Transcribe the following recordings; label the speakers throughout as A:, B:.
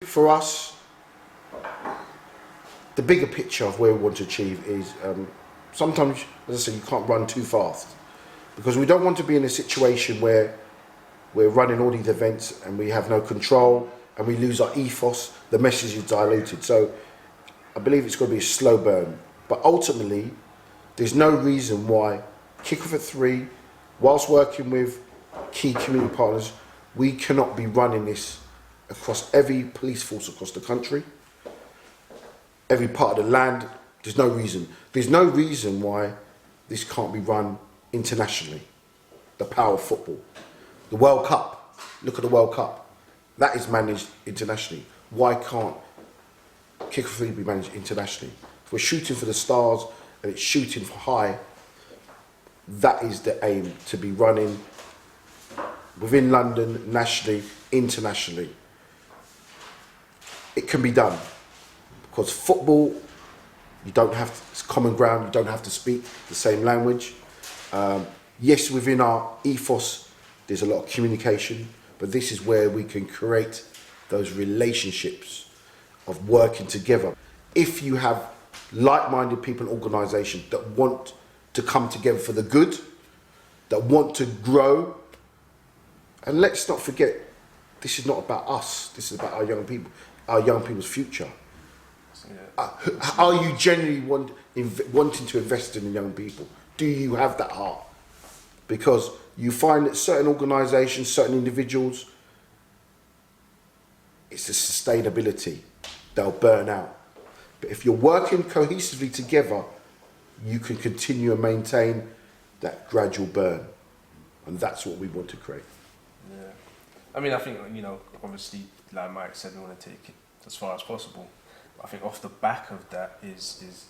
A: For us, the bigger picture of where we want to achieve is sometimes, as I said, you can't run too fast because we don't want to be in a situation where we're running all these events and we have no control and we lose our ethos, the message is diluted. So I believe it's going to be a slow burn, but ultimately there's no reason why KickOffAt3, whilst working with key community partners, we cannot be running this across every police force across the country, every part of the land. There's no reason. There's no reason why this can't be run internationally. The power of football. The World Cup. Look at the World Cup. That is managed internationally. Why can't KickOffAt3 be managed internationally? If we're shooting for the stars and it's shooting for high, that is the aim, to be running within London, nationally, internationally. It can be done because football, you don't have to, it's common ground, you don't have to speak the same language. Yes, within our ethos there's a lot of communication, but this is where we can create those relationships of working together. If you have like-minded people and organisations that want to come together for the good, that want to grow, and let's not forget, this is not about us, this is about our young people. Our young people's future. Yeah. Are you genuinely wanting to invest in the young people? Do you have that heart? Because you find that certain organisations, certain individuals, it's a sustainability. They'll burn out. But if you're working cohesively together, you can continue and maintain that gradual burn. And that's what we want to create.
B: Yeah. I mean, I think, obviously, like Mike said, we want to take it as far as possible. I think off the back of that is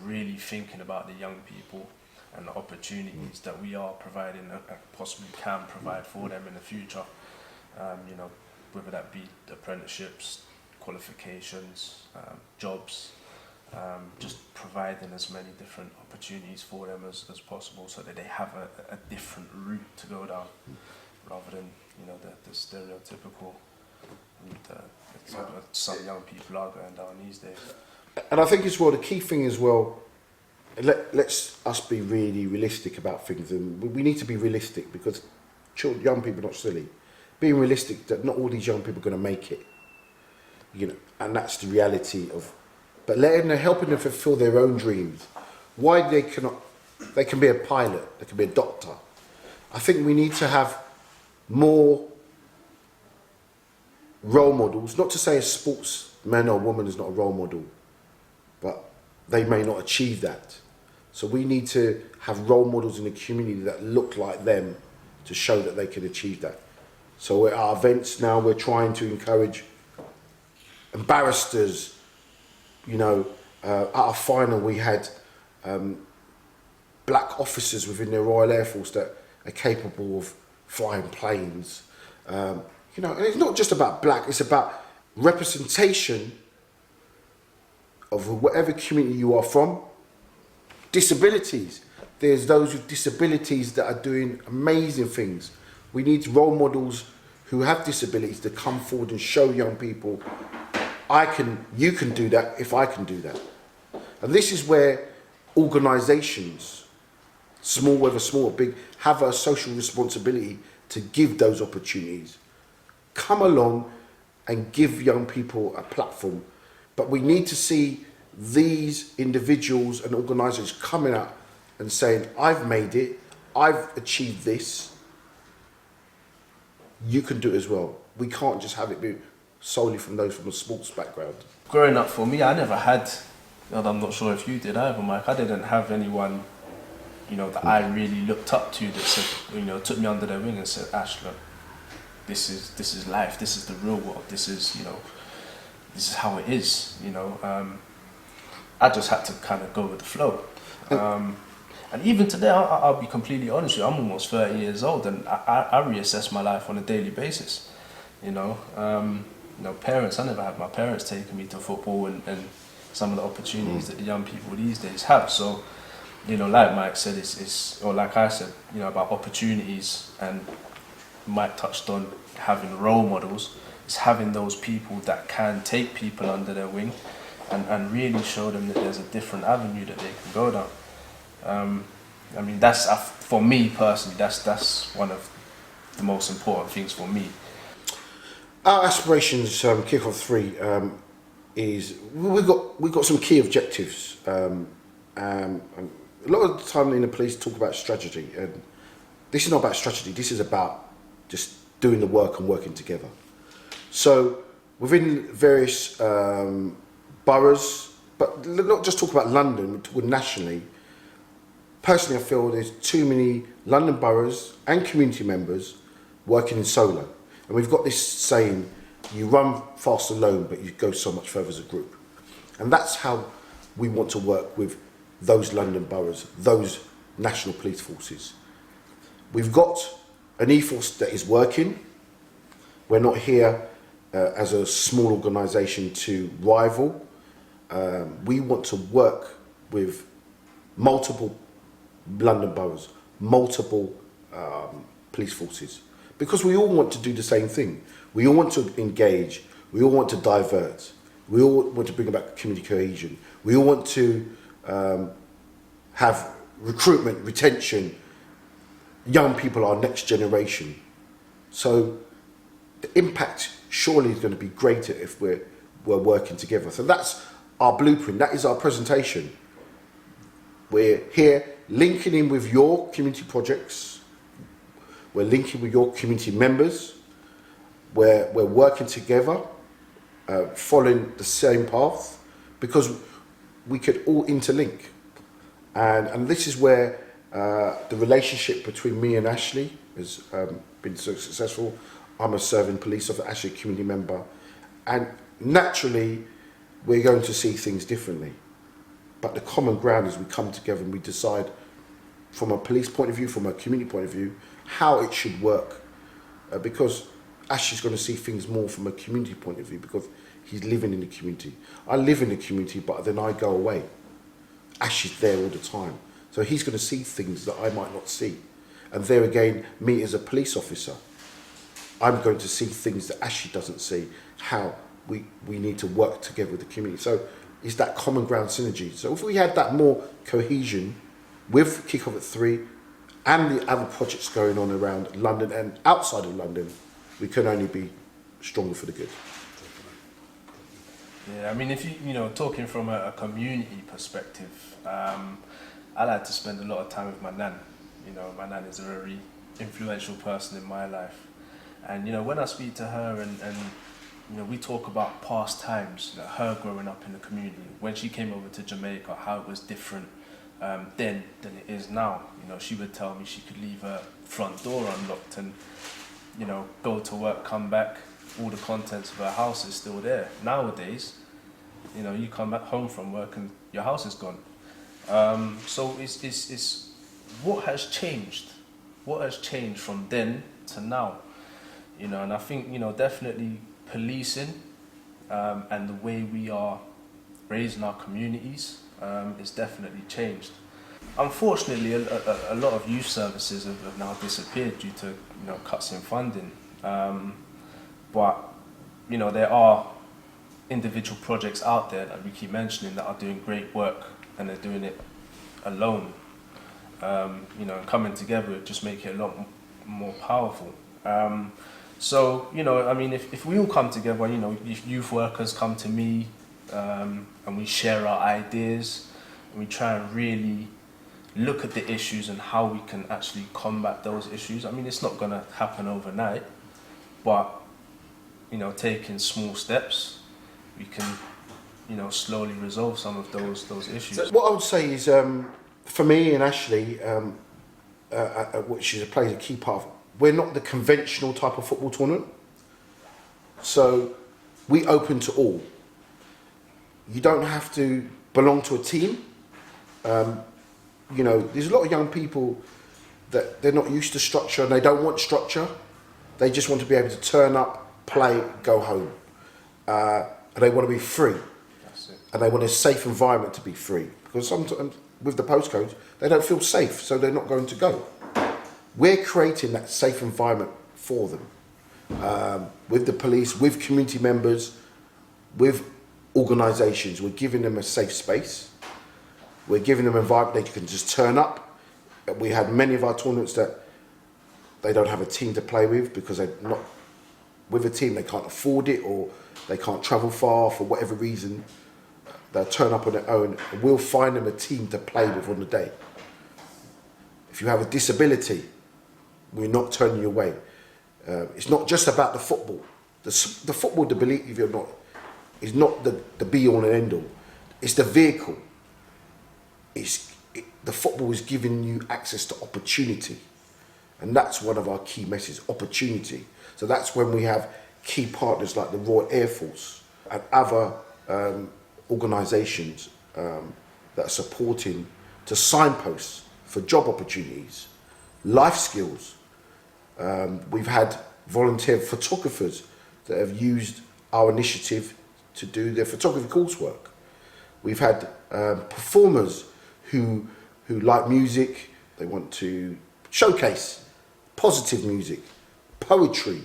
B: really thinking about the young people and the opportunities that we are providing and possibly can provide for them in the future. Whether that be apprenticeships, qualifications, jobs, just providing as many different opportunities for them as possible, so that they have a different route to go down, rather than the stereotypical route that some young people are going down these days.
A: And I think as well, the key thing as well, let's us be really realistic about things, and we need to be realistic because young people are not silly. Being realistic that not all these young people are going to make it, and that's the reality of. But helping them fulfil their own dreams. Why they cannot? They can be a pilot. They can be a doctor. I think we need to have more role models. Not to say a sportsman or woman is not a role model, but they may not achieve that. So we need to have role models in the community that look like them to show that they can achieve that. So at our events now, we're trying to encourage barristers. At our final we had black officers within the Royal Air Force that are capable of flying planes. And it's not just about black, it's about representation of whatever community you are from. Disabilities. There's those with disabilities that are doing amazing things. We need role models who have disabilities to come forward and show young people, you can do that if I can do that. And this is where organisations, small, whether small or big, have a social responsibility to give those opportunities. Come along and give young people a platform. But we need to see these individuals and organisations coming out and saying, I've made it, I've achieved this, you can do it as well. We can't just have it be solely from those from a sports background.
B: Growing up for me, I never had, and I'm not sure if you did either, Mike, I didn't have anyone, that I really looked up to that said, took me under their wing and said, Ash, look, this is life, this is the real world, this is how it is, I just had to kind of go with the flow. And even today, I'll be completely honest with you, I'm almost 30 years old and I reassess my life on a daily basis, parents, I never had my parents taking me to football and some of the opportunities that the young people these days have. So, like Mike said, or like I said, about opportunities, and Mike touched on having role models. it's having those people that can take people under their wing and really show them that there's a different avenue that they can go down. I mean, that's for me personally. That's one of the most important things for me.
A: Our aspirations, KickOffAt3, is we've got some key objectives. And a lot of the time in the police talk about strategy, and this is not about strategy. This is about just doing the work and working together. So within various boroughs, but not just talk about London, we're talking nationally. Personally, I feel there's too many London boroughs and community members working in solo. And we've got this saying, you run fast alone, but you go so much further as a group. And that's how we want to work with those London boroughs, those national police forces. We've got an ethos that is working. We're not here as a small organisation to rival. We want to work with multiple London boroughs, multiple police forces, because we all want to do the same thing. We all want to engage, we all want to divert, we all want to bring about community cohesion, we all want to have recruitment, retention, young people, our next generation. So the impact surely is going to be greater if we're working together. So that's our blueprint, that is our presentation. We're here linking in with your community projects, we're linking with your community members, we're working together, following the same path, because we could all interlink. And this is where the relationship between me and Ashley has been so successful. I'm a serving police officer, Ashley a community member, and naturally we're going to see things differently. But the common ground is we come together and we decide from a police point of view, from a community point of view, how it should work. Because Ashley's going to see things more from a community point of view because he's living in the community. I live in the community, but then I go away. Ashley's there all the time. So he's going to see things that I might not see. And there again, me as a police officer, I'm going to see things that Ashley doesn't see, how we need to work together with the community. So it's that common ground synergy. So if we had that more cohesion with KickOffAt3 and the other projects going on around London and outside of London, we can only be stronger for the good.
B: Yeah, I mean, if you talking from a community perspective, I like to spend a lot of time with my nan. My nan is a very influential person in my life. And, when I speak to her and we talk about past times, her growing up in the community, when she came over to Jamaica, how it was different then than it is now. She would tell me she could leave her front door unlocked and, go to work, come back, all the contents of her house is still there. Nowadays, you come back home from work and your house is gone. So it's what has changed? What has changed from then to now? And I think, definitely policing and the way we are raising our communities is definitely changed. Unfortunately, a lot of youth services have now disappeared due to cuts in funding. But there are individual projects out there that we keep mentioning that are doing great work, and they're doing it alone. Coming together would just make it a lot more powerful. So if we all come together, if youth workers come to me and we share our ideas and we try and really look at the issues and how we can actually combat those issues. I mean, it's not going to happen overnight, but taking small steps, we can slowly resolve some of those issues.
A: So what I would say is, for me and Ashley, which plays a key part, we're not the conventional type of football tournament. So we open to all. You don't have to belong to a team. There's a lot of young people that they're not used to structure and they don't want structure. They just want to be able to turn up, play, go home. And they want to be free.
B: That's it.
A: And they want a safe environment to be free. Because sometimes with the postcodes, they don't feel safe, so they're not going to go. We're creating that safe environment for them. with the police, with community members, with organisations. We're giving them a safe space. We're giving them an environment they can just turn up. We had many of our tournaments that they don't have a team to play with because they're not with a team, they can't afford it or they can't travel far for whatever reason. They'll turn up on their own and we'll find them a team to play with on the day. If you have a disability, we're not turning you away. It's not just about the football. The football, to believe if you're not, is not the be all and end all. It's the vehicle. The football is giving you access to opportunity. And that's one of our key messages, opportunity. So that's when we have key partners like the Royal Air Force and other organisations that are supporting to signposts for job opportunities, life skills. We've had volunteer photographers that have used our initiative to do their photography coursework. We've had performers who like music, they want to showcase positive music, poetry.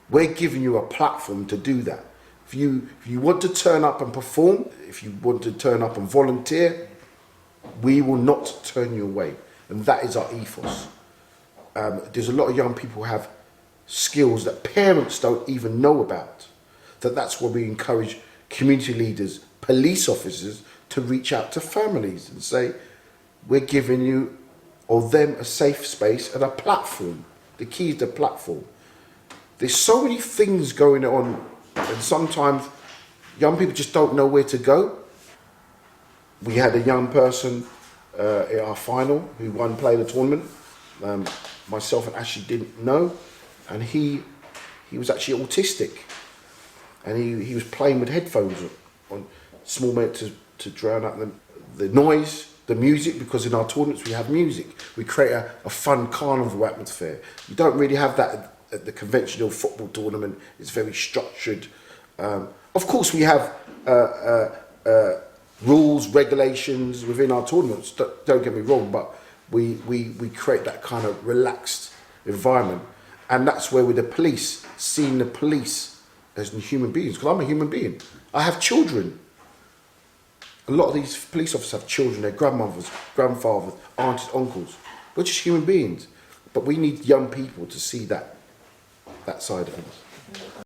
A: We're giving you a platform to do that. If you want to turn up and perform, if you want to turn up and volunteer, we will not turn you away. And that is our ethos. There's a lot of young people who have skills that parents don't even know about. That's why we encourage community leaders, police officers to reach out to families and say, we're giving you or them a safe space and a platform. The key is the platform. There's so many things going on and sometimes young people just don't know where to go. We had a young person at our final who won play the tournament. Myself and Ashley didn't know, and he was actually autistic, and he was playing with headphones on small meant to drown out the noise, the music, because in our tournaments we have music. We create a fun carnival atmosphere. You don't really have that at the conventional football tournament. It's very structured. Of course we have rules, regulations within our tournaments, don't get me wrong, but we create that kind of relaxed environment. And that's where with the police, seeing the police as human beings, because I'm a human being. I have children. A lot of these police officers have children, their grandmothers, grandfathers, aunties, uncles. We're just human beings. But we need young people to see that side of things.